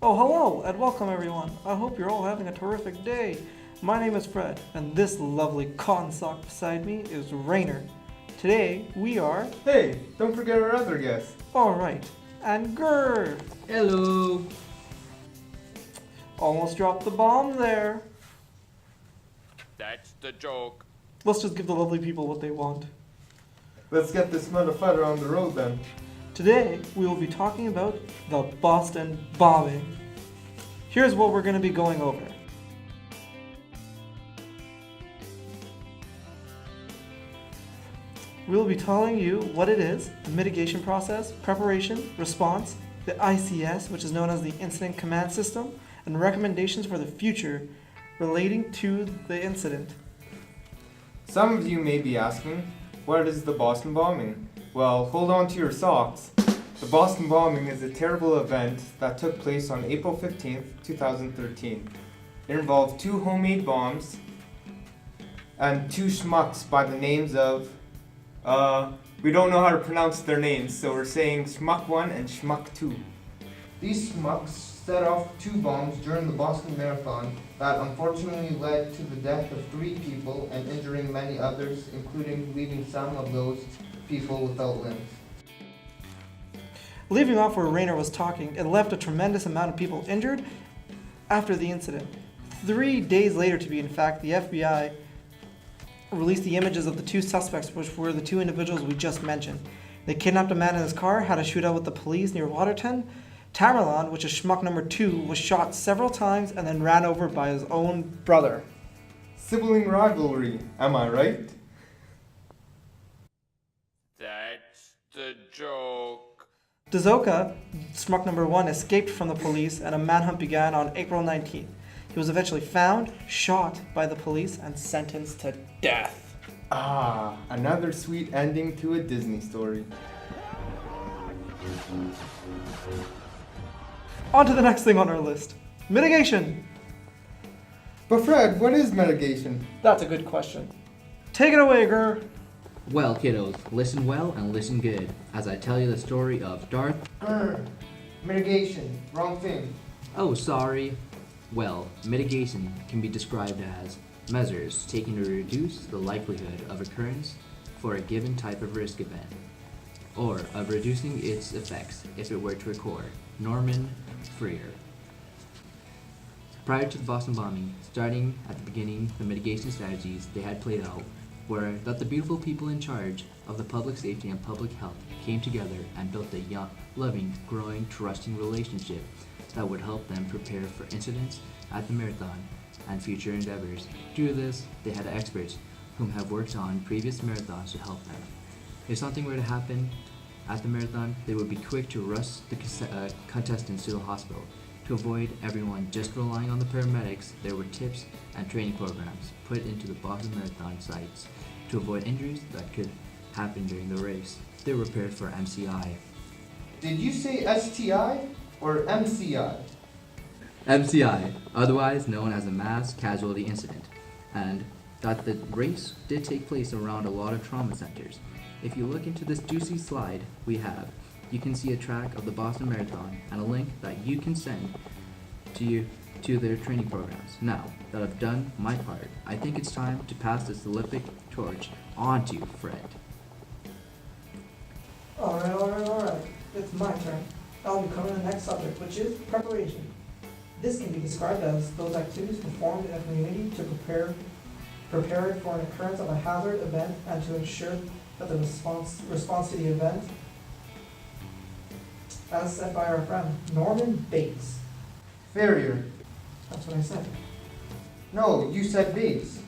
Oh, hello, and welcome everyone. I hope you're all having a terrific day. My name is Fred, and this lovely cotton sock beside me is Rainer. Today, we are. Hey, don't forget our other guest. Alright, and Grr. Hello. Almost dropped the bomb there. That's the joke. Let's just give the lovely people what they want. Let's get this motherfucker on the road then. Today, we will be talking about the Boston bombing. Here's what we're going to be going over. We will be telling you what it is, the mitigation process, preparation, response, the ICS, which is known as the Incident Command System, and recommendations for the future relating to the incident. Some of you may be asking, what is the Boston bombing? Well, hold on to your socks. The Boston bombing is a terrible event that took place on April 15th, 2013. It involved two homemade bombs and two schmucks by the names of, we don't know how to pronounce their names, so we're saying Schmuck 1 and Schmuck 2. These schmucks set off two bombs during the Boston Marathon that unfortunately led to the death of 3 people and injuring many others, including leaving some of those people without limbs. Leaving off where Rainer was talking, it left a tremendous amount of people injured after the incident. 3 days later, to be in fact, the FBI released the images of the 2 suspects, which were the 2 individuals we just mentioned. They kidnapped a man in his car, had a shootout with the police near Watertown. Tamerlan, which is schmuck number 2, was shot several times and then ran over by his own brother. Sibling rivalry, am I right? That's the joke. Dazoka, schmuck number 1, escaped from the police and a manhunt began on April 19th. He was eventually found, shot by the police, and sentenced to death. Ah, another sweet ending to a Disney story. On to the next thing on our list. Mitigation. But Fred, what is mitigation? That's a good question. Take it away, Gur. Well, kiddos, listen well and listen good as I tell you the story of Darth. Mitigation, wrong thing. Oh, sorry. Well, mitigation can be described as measures taken to reduce the likelihood of occurrence for a given type of risk event, or of reducing its effects if it were to occur. Norman Freer. Prior to the Boston bombing, starting at the beginning, the mitigation strategies they had played out were that the beautiful people in charge of the public safety and public health came together and built a young, loving, growing, trusting relationship that would help them prepare for incidents at the marathon and future endeavors. Due to this, they had experts whom have worked on previous marathons to help them. If something were to happen at the marathon, they would be quick to rush the contestants to the hospital. To avoid everyone just relying on the paramedics, there were tips and training programs put into the Boston Marathon sites to avoid injuries that could happen during the race. They were prepared for MCI. Did you say STI or MCI? MCI, otherwise known as a mass casualty incident, and that the race did take place around a lot of trauma centers. If you look into this juicy slide we have, you can see a track of the Boston Marathon and a link that you can send to their training programs. Now that I've done my part, I think it's time to pass this Olympic torch on to Fred. Alright. It's my turn. I'll be covering the next subject, which is preparation. This can be described as those activities performed in a community to prepare it for an occurrence of a hazard event and to ensure that the response to the event, as said by our friend Norman Bates. Farrier. That's what I said. No, you said Bates.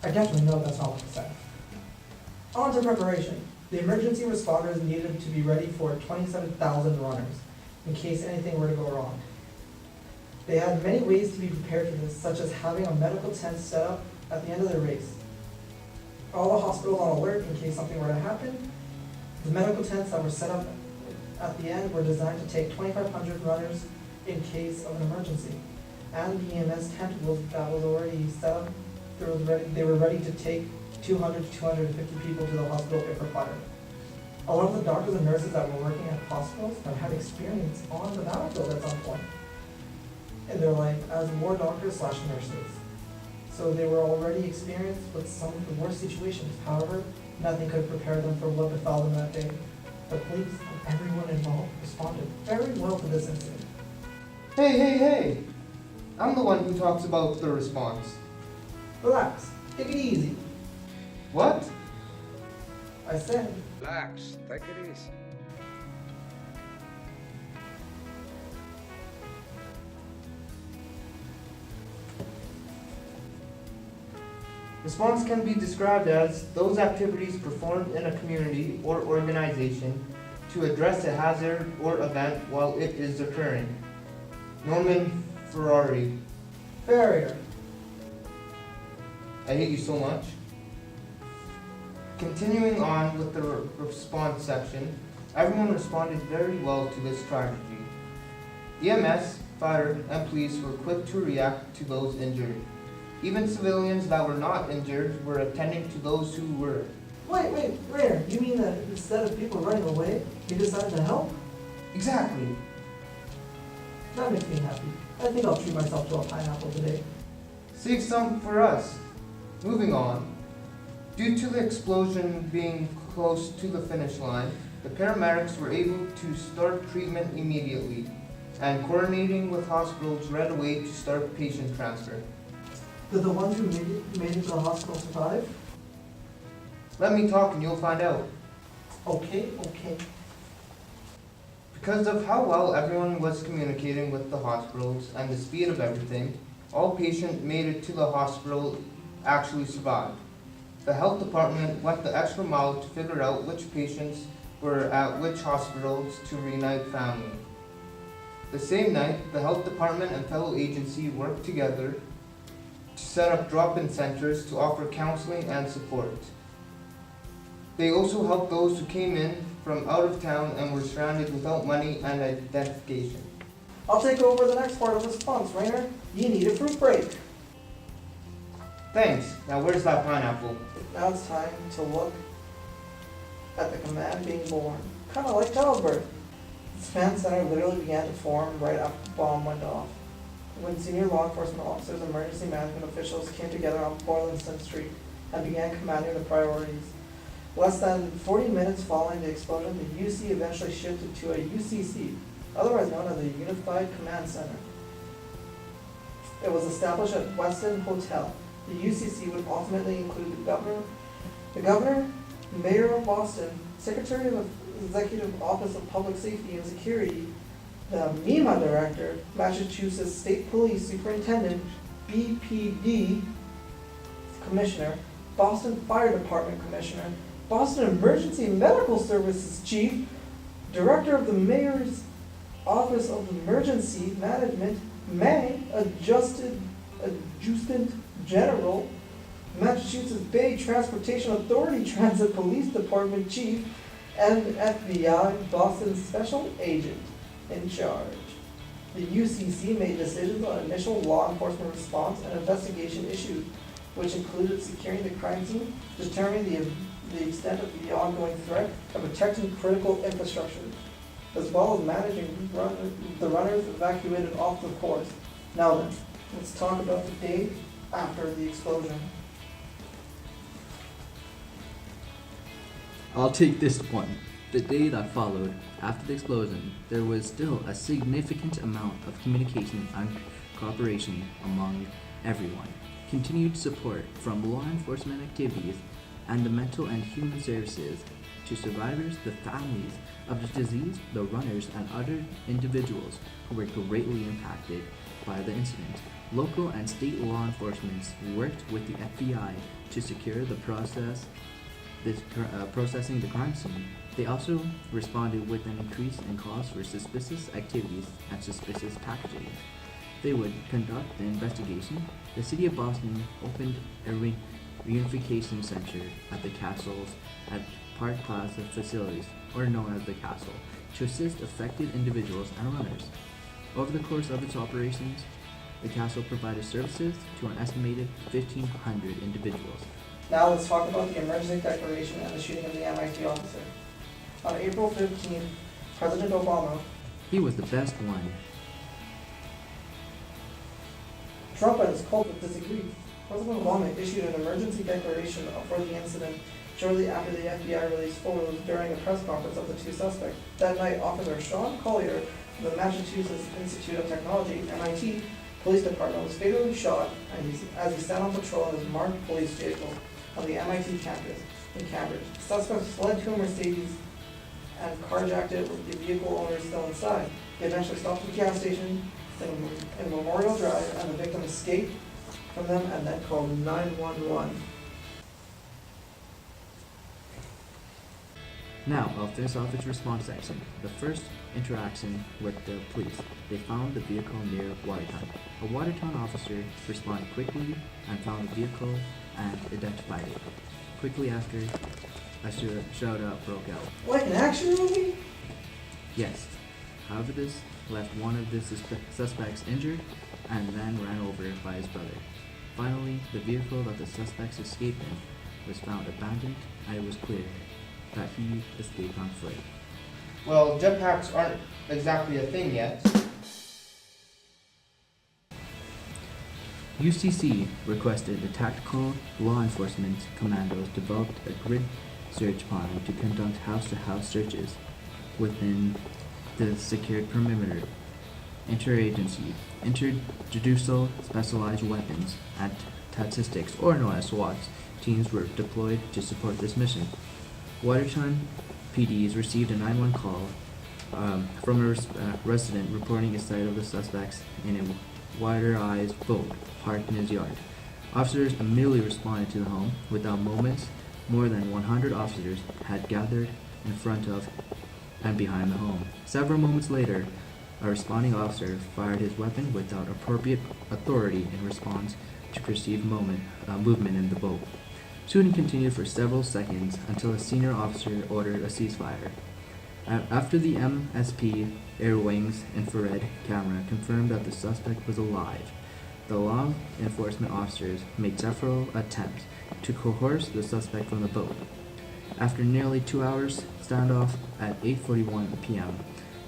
I definitely know that's not what I said. On to preparation. The emergency responders needed to be ready for 27,000 runners in case anything were to go wrong. They had many ways to be prepared for this, such as having a medical tent set up at the end of the race. All the hospitals on alert in case something were to happen. The medical tents that were set up at the end were designed to take 2,500 runners in case of an emergency. And the EMS tent that was already set up, they were ready to take 200 to 250 people to the hospital if required. A lot of the doctors and nurses that were working at hospitals have had experience on the battlefield at some point. in their life as war doctors slash nurses. So they were already experienced with some of the worst situations. However, nothing could prepare them for what befell them that day. The police and everyone involved responded very well to this incident. Hey! I'm the one who talks about the response. Relax, take it easy. What? I said, Relax, take it easy. Response can be described as those activities performed in a community or organization to address a hazard or event while it is occurring. Norman Ferrari. Farrier. I hate you so much. Continuing on with the response section, everyone responded very well to this tragedy. EMS, fire, and police were quick to react to those injured. Even civilians that were not injured were attending to those who were. Wait, Rainer, you mean that instead of people running away, you decided to help? Exactly. That makes me happy. I think I'll treat myself to a pineapple today. Save some for us. Moving on. Due to the explosion being close to the finish line, the paramedics were able to start treatment immediately, and coordinating with hospitals right away to start patient transfer. Did the ones who made it to the hospital survive? Let me talk and you'll find out. Okay. Because of how well everyone was communicating with the hospitals and the speed of everything, all patients made it to the hospital actually survived. The health department went the extra mile to figure out which patients were at which hospitals to reunite family. The same night, the health department and fellow agency worked together to set up drop-in centers to offer counseling and support. They also helped those who came in from out of town and were stranded without money and identification. I'll take over the next part of the response, Rainer. You need a fruit break. Thanks. Now where's that pineapple? Now it's time to look at the command being born. Kind of like childbirth. This command center literally began to form right after the bomb went off. When senior law enforcement officers and emergency management officials came together on Boylston Street and began commanding the priorities. Less than 40 minutes following the explosion, the UC eventually shifted to a UCC, otherwise known as the Unified Command Center. It was established at Westin Hotel. The UCC would ultimately include the governor, mayor of Boston, secretary of the Executive Office of Public Safety and Security, the MEMA director, Massachusetts State Police Superintendent, BPD Commissioner, Boston Fire Department Commissioner, Boston Emergency Medical Services Chief, Director of the Mayor's Office of Emergency Management, May, Adjutant General, Massachusetts Bay Transportation Authority Transit Police Department Chief, and FBI Boston Special Agent in charge. The UCC made decisions on initial law enforcement response and investigation issues, which included securing the crime scene, determining the extent of the ongoing threat, and protecting critical infrastructure, as well as managing the runners evacuated off the course. Now then, let's talk about the day after the explosion. I'll take this one. The day that followed, after the explosion, there was still a significant amount of communication and cooperation among everyone. Continued support from law enforcement activities and the mental and human services to survivors, the families of the deceased, the runners, and other individuals who were greatly impacted by the incident. Local and state law enforcement worked with the FBI to secure the processing the crime scene. They also responded with an increase in calls for suspicious activities and suspicious packaging. They would conduct the investigation. The city of Boston opened a reunification center at the castles at Park Plaza facilities, or known as the Castle, to assist affected individuals and runners. Over the course of its operations, the Castle provided services to an estimated 1,500 individuals. Now let's talk about the emergency declaration and the shooting of the MIT officer. On April 15th, President Obama, He was the best one. Trump and his cult disagreed. President Obama issued an emergency declaration for the incident shortly after the FBI released photos during a press conference of the two suspects. That night, Officer Sean Collier of the Massachusetts Institute of Technology, MIT, Police Department was fatally shot as he sat on patrol in his marked police vehicle on the MIT campus in Cambridge. Suspects fled to a Mercedes and carjacked it with the vehicle owner still inside. They eventually stopped at the gas station in Memorial Drive, and the victim escaped from them and then called 911. Now, I'll finish off its response section. The first interaction with the police. They found the vehicle near Watertown. A Watertown officer responded quickly and found the vehicle and identified it. Quickly after, a shootout broke out. Like an action movie? Yes. However, this left one of the suspects injured and then ran over by his brother. Finally, the vehicle that the suspects escaped in was found abandoned, and it was clear that he escaped on foot. Well, jetpacks aren't exactly a thing yet. UCC requested the Tactical Law Enforcement Commandos developed a grid search plan to conduct house-to-house searches within the secured perimeter. Interagency, Interjudicial Specialized Weapons and Statistics, or known as SWATs, teams were deployed to support this mission. Watertown PDs received a 911 call from a resident reporting a sight of the suspects in a waterized boat parked in his yard. Officers immediately responded to the home. Without moments, more than 100 officers had gathered in front of and behind the home. Several moments later, a responding officer fired his weapon without appropriate authority in response to perceived movement in the boat. Shooting continued for several seconds until a senior officer ordered a ceasefire. After the MSP Air Wing's infrared camera confirmed that the suspect was alive, the law enforcement officers made several attempts to coerce the suspect from the boat. After nearly 2 hours standoff at 8:41 p.m.,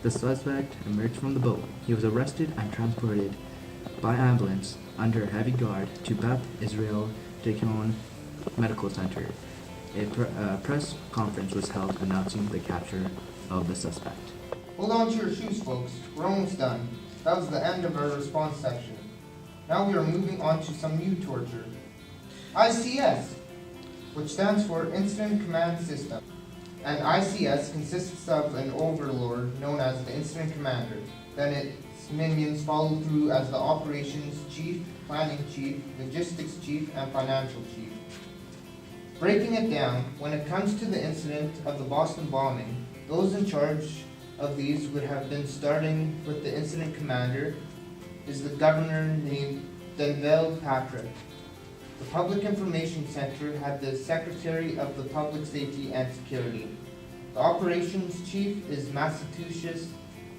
the suspect emerged from the boat. He was arrested and transported by ambulance under heavy guard to Beth Israel Deaconess Medical Center. A press conference was held announcing the capture of the suspect. Hold on to your shoes, folks. We're almost done. That was the end of our response section. Now we are moving on to some new torture. ICS, which stands for Incident Command System. And ICS consists of an overlord known as the Incident Commander. Then its minions follow through as the Operations Chief, Planning Chief, Logistics Chief, and Financial Chief. Breaking it down, when it comes to the incident of the Boston bombing, those in charge of these would have been, starting with the Incident Commander, is the governor named Denville Patrick. The Public Information Center had the Secretary of the Public Safety and Security. The Operations Chief is Massachusetts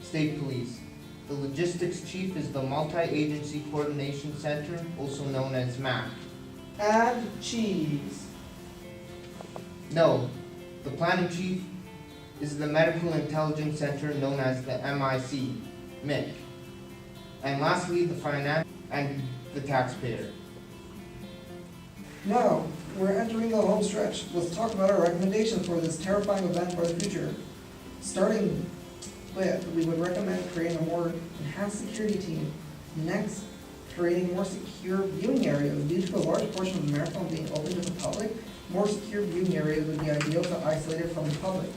State Police. The Logistics Chief is the Multi-Agency Coordination Center, also known as MAC. Add cheese. No, the Planning Chief is the Medical Intelligence Center, known as the MIC. And lastly, the Finance and the Taxpayer. Now, we're entering the home stretch. Let's talk about our recommendations for this terrifying event for the future. Starting with, we would recommend creating a more enhanced security team. Next, creating more secure viewing areas. Due to a large portion of the marathon being open to the public, more secure viewing areas would be ideal to isolate it from the public.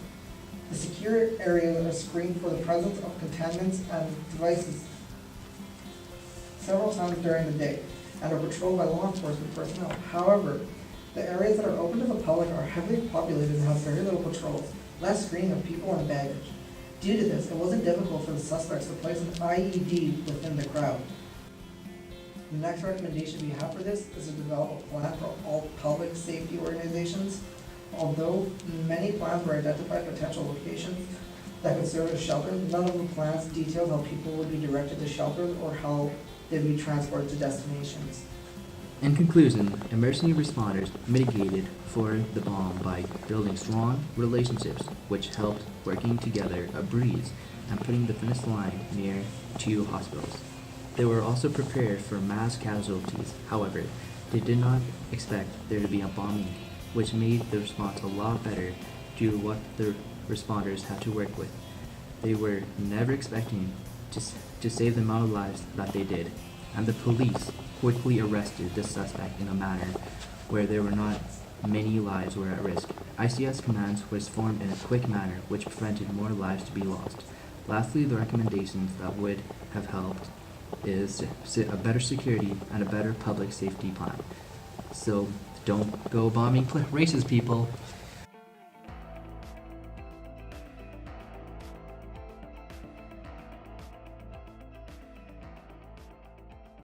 The secure areas are screened for the presence of contaminants and devices several times during the day and are patrolled by law enforcement personnel. However, the areas that are open to the public are heavily populated and have very little patrols, less screening of people and baggage. Due to this, it wasn't difficult for the suspects to place an IED within the crowd. The next recommendation we have for this is to develop a plan for all public safety organizations. Although many plans were identified potential locations that could serve as shelters, none of the plans detailed how people would be directed to shelters or how they'd be transported to destinations. In conclusion, emergency responders mitigated for the bomb by building strong relationships, which helped working together a breeze and putting the finish line near 2 hospitals. They were also prepared for mass casualties. However, they did not expect there to be a bombing, which made the response a lot better due to what the responders had to work with. They were never expecting to save the amount of lives that they did, and the police quickly arrested the suspect in a manner where there were not many lives were at risk. ICS commands was formed in a quick manner which prevented more lives to be lost. Lastly, the recommendations that would have helped is a better security and a better public safety plan. So don't go bombing races, people.